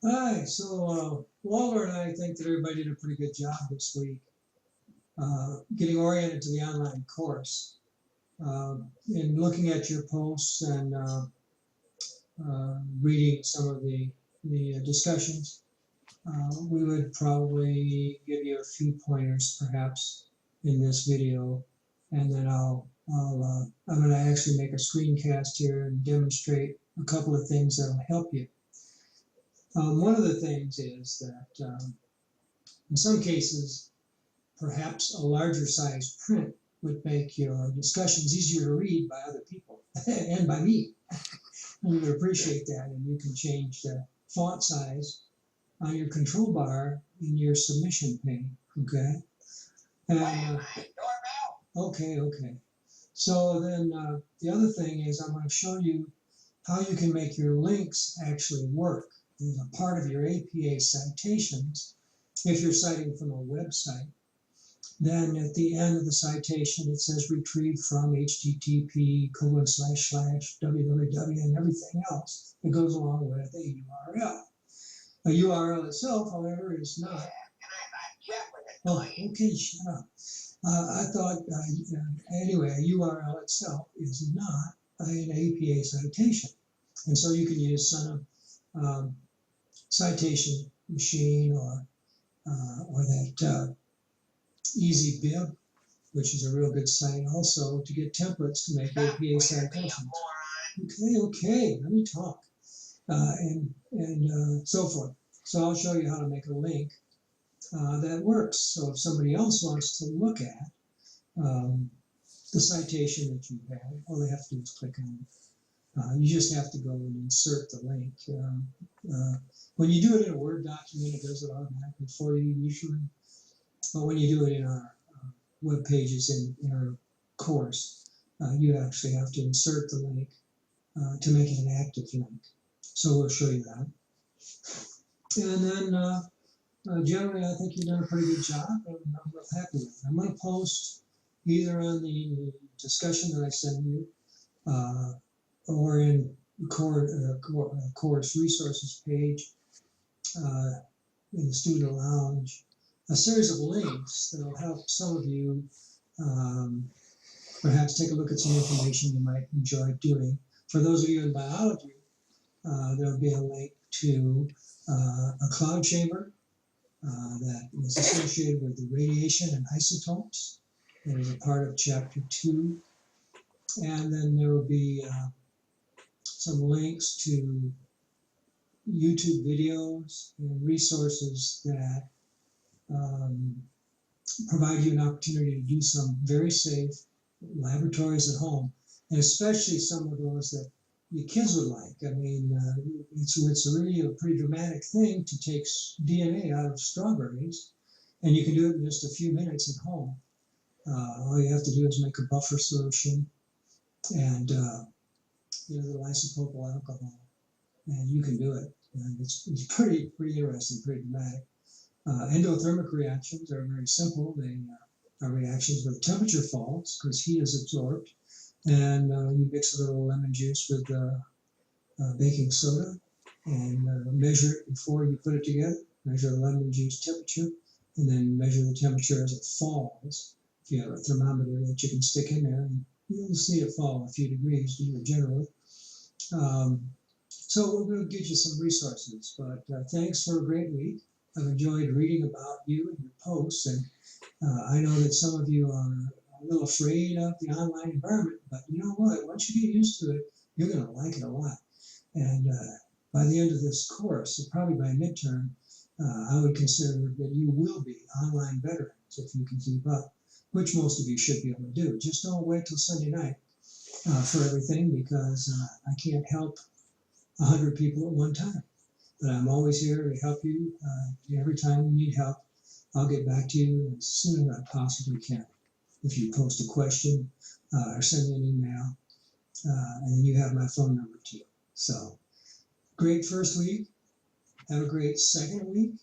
Hi, so Walter and I think that everybody did a pretty good job this week getting oriented to the online course. In looking at your posts and reading some of the discussions, we would probably give you a few pointers perhaps in this video, and then I'm going to actually make a screencast here and demonstrate a couple of things that will help you. One of the things is that in some cases, perhaps a larger size print would make your discussions easier to read by other people and by me. And we would appreciate that. And you can change the font size on your control bar in your submission pane. Okay. And, okay. So then the other thing is I'm going to show you how you can make your links actually work as a part of your APA citations if you're citing from a website. Then at the end of the citation, it says retrieved from http://www and everything else that goes along with a URL. A URL itself, however, is not. Oh, okay, shut up. I thought, anyway, a URL itself is not an APA citation. And so you can use some citation machine or that EasyBib, which is a real good site also to get templates to make APA citations. Okay, let me talk. And so forth. So I'll show you how to make a link that works. So if somebody else wants to look at the citation that you have, all they have to do is click on it. You just have to go and insert the link. When you do it in a Word document, it does it automatically for you usually. But when you do it in our web pages in our course, you actually have to insert the link to make it an active link. So we'll show you that. And then generally, I think you've done a pretty good job. I'm real happy with it. I'm going to post either on the discussion that I send you or in the course resources page in the student lounge a series of links that will help some of you perhaps take a look at some information you might enjoy doing. For those of you in biology, there'll be a link to a cloud chamber that is associated with the radiation and isotopes. That is a part of chapter 2. And then there will be some links to YouTube videos and resources that provide you an opportunity to do some very safe laboratories at home, and especially some of those that your kids would like. I mean, it's really a pretty dramatic thing to take DNA out of strawberries, and you can do it in just a few minutes at home. All you have to do is make a buffer solution and a little isopropyl alcohol, and you can do it. And it's pretty interesting, pretty dramatic. Endothermic reactions are very simple. They are reactions where the temperature falls because heat is absorbed, and you mix a little lemon juice with baking soda and measure it before you put it together. Measure the lemon juice temperature, and then measure the temperature as it falls. If you have a thermometer that you can stick in there, and you'll see it fall a few degrees generally. So we're going to get you some resources, but thanks for a great week. I've enjoyed reading about you and your posts, and I know that some of you are a little afraid of the online environment, but you know what? Once you get used to it, you're going to like it a lot. And by the end of this course, probably by midterm, I would consider that you will be online veterans if you can keep up, which most of you should be able to do. Just don't wait till Sunday night for everything, because I can't help 100 people at one time. But I'm always here to help you. Every time you need help, I'll get back to you as soon as I possibly can. If you post a question or send me an email, and then you have my phone number too. So, great first week. Have a great second week.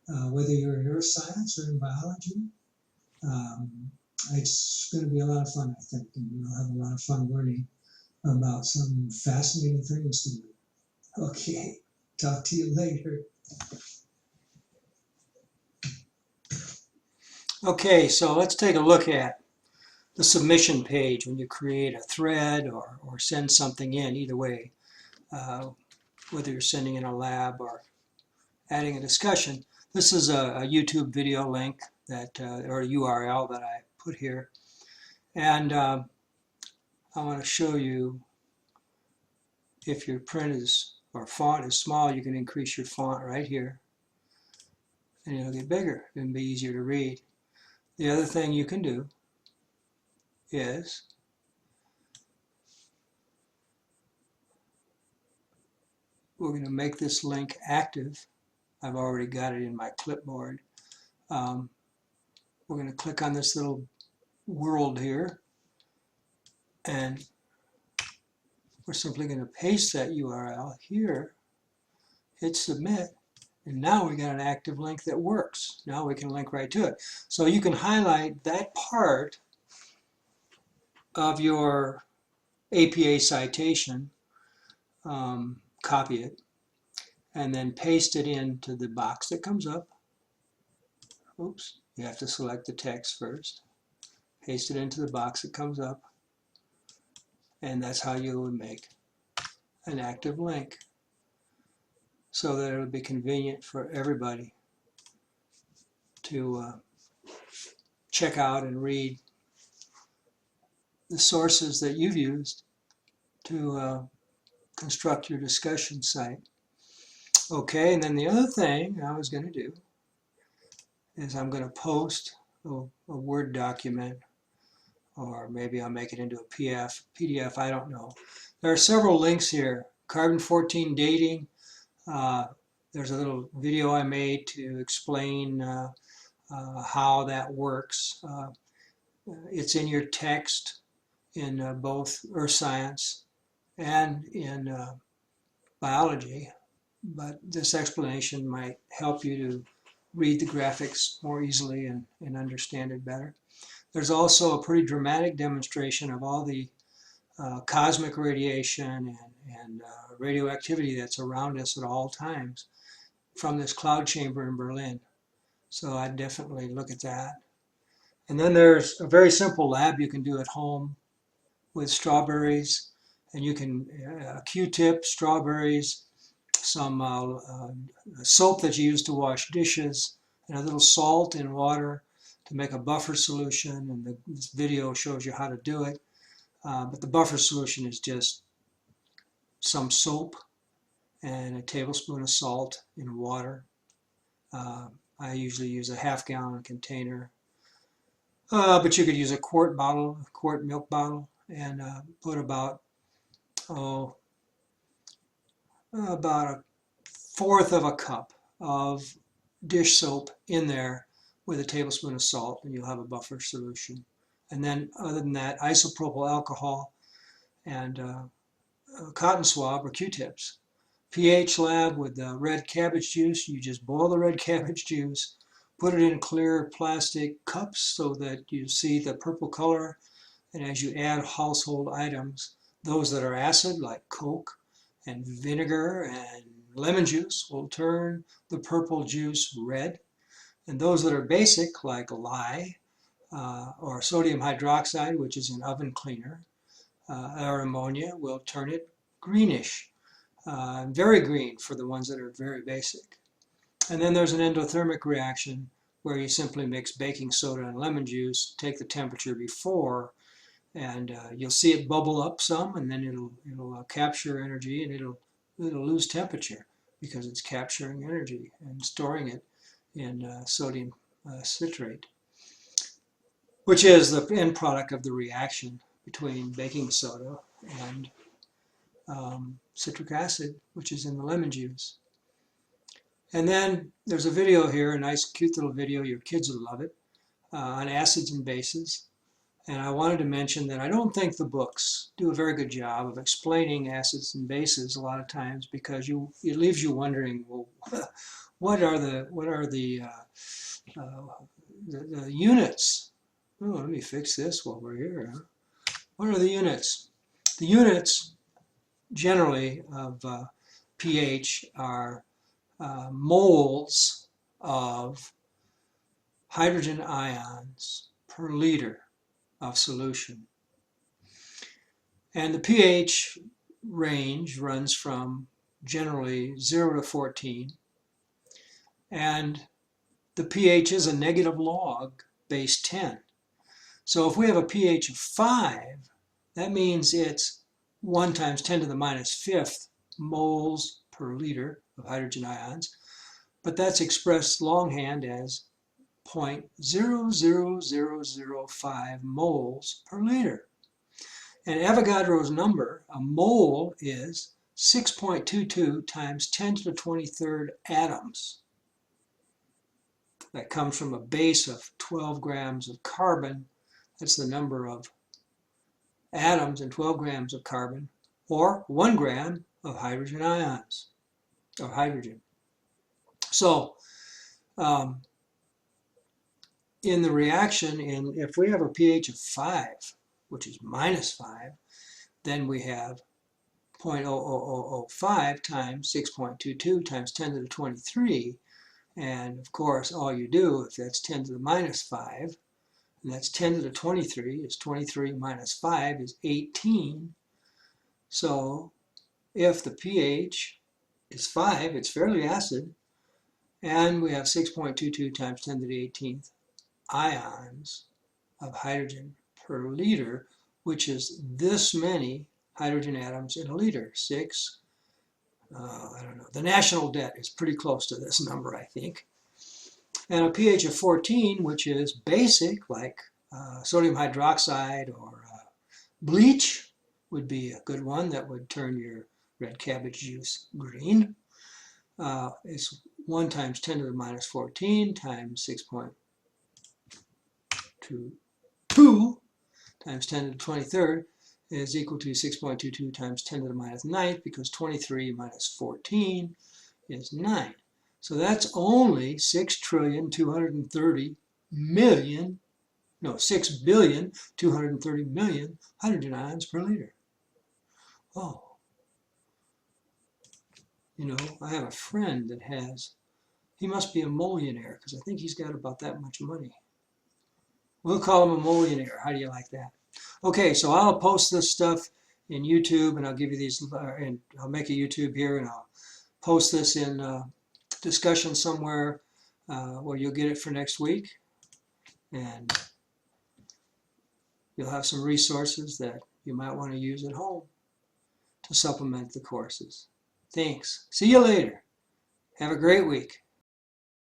Whether you're in neuroscience or in biology, it's going to be a lot of fun, I think, and you'll have a lot of fun learning about some fascinating things to do. Okay, Talk to you later. Okay, so let's take a look at the submission page when you create a thread or send something in, either way, whether you're sending in a lab or adding a discussion. This is a YouTube video link that, or a URL that I put here. And I want to show you, if your print is, or font is small, you can increase your font right here. And it'll get bigger and be easier to read. The other thing you can do is we're going to make this link active. I've already got it in my clipboard. We're going to click on this little world here, and we're simply going to paste that URL here, hit submit, and now we got an active link that works. Now we can link right to it. So you can highlight that part of your APA citation, copy it, and then paste it into the box that comes up. Oops, you have to select the text first. Paste it into the box that comes up, and that's how you would make an active link, so that it'll be convenient for everybody to check out and read the sources that you've used to construct your discussion site. Okay, and then the other thing I was going to do is I'm going to post a Word document, or maybe I'll make it into a PDF, I don't know. There are several links here. Carbon-14 dating. There's a little video I made to explain how that works. It's in your text in both earth science and in biology, but this explanation might help you to read the graphics more easily and understand it better. There's also a pretty dramatic demonstration of all the cosmic radiation and radioactivity that's around us at all times from this cloud chamber in Berlin. So I'd definitely look at that. And then there's a very simple lab you can do at home with strawberries, and you can Q-tip, strawberries, some soap that you use to wash dishes, and a little salt in water to make a buffer solution. And this video shows you how to do it. But the buffer solution is just some soap and a tablespoon of salt in water. I usually use a half-gallon container, but you could use a quart milk bottle, and put about a fourth of a cup of dish soap in there with a tablespoon of salt, and you'll have a buffer solution. And then other than that, isopropyl alcohol and a cotton swab or Q-tips. pH lab with red cabbage juice. You just boil the red cabbage juice, put it in clear plastic cups so that you see the purple color, and as you add household items, those that are acid like Coke and vinegar and lemon juice will turn the purple juice red, and those that are basic like lye or sodium hydroxide, which is an oven cleaner, or ammonia, will turn it greenish. Very green for the ones that are very basic. And then there's an endothermic reaction where you simply mix baking soda and lemon juice, take the temperature before, and you'll see it bubble up some, and then it'll capture energy, and it'll lose temperature because it's capturing energy and storing it in sodium citrate, which is the end product of the reaction between baking soda and citric acid, which is in the lemon juice. And then there's a video here, a nice cute little video, your kids will love it, on acids and bases. And I wanted to mention that I don't think the books do a very good job of explaining acids and bases a lot of times, because it leaves you wondering, well, what are the units? Oh, let me fix this while we're here. Huh? What are the units? The units generally of pH are moles of hydrogen ions per liter of solution. And the pH range runs from generally 0 to 14. And the pH is a negative log base 10. So if we have a pH of 5, that means it's 1 times 10 to the minus fifth moles per liter of hydrogen ions. But that's expressed longhand as 0.00005 moles per liter. And Avogadro's number, a mole, is 6.22 times 10 to the 23rd atoms. That comes from a base of 12 grams of carbon. That's the number of atoms in 12 grams of carbon, or 1 gram of hydrogen ions, or hydrogen. So, in the reaction, if we have a pH of 5, which is minus 5, then we have 0.00005 times 6.22 times 10 to the 23. And of course, all you do, if that's 10 to the minus 5, and that's 10 to the 23, is 23 minus 5 is 18. So if the pH is 5, it's fairly acid, and we have 6.22 times 10 to the 18th ions of hydrogen per liter, which is this many hydrogen atoms in a liter. I don't know. The national debt is pretty close to this number, I think. And a pH of 14, which is basic, like sodium hydroxide or bleach, would be a good one that would turn your red cabbage juice green. It's 1 times 10 to the minus 14 times 6.22 times 10 to the 23rd is equal to 6.22 times 10 to the minus 9th, because 23 minus 14 is 9. So that's only 6,230,000,000 hydrogen ions per liter. Oh, you know, I have a friend that he must be a millionaire, because I think he's got about that much money. We'll call him a millionaire. How do you like that? Okay, so I'll post this stuff in YouTube, and I'll give you these, and I'll make a YouTube here, and I'll post this in discussion somewhere where you'll get it for next week, and you'll have some resources that you might want to use at home to supplement the courses. Thanks. See you later. Have a great week.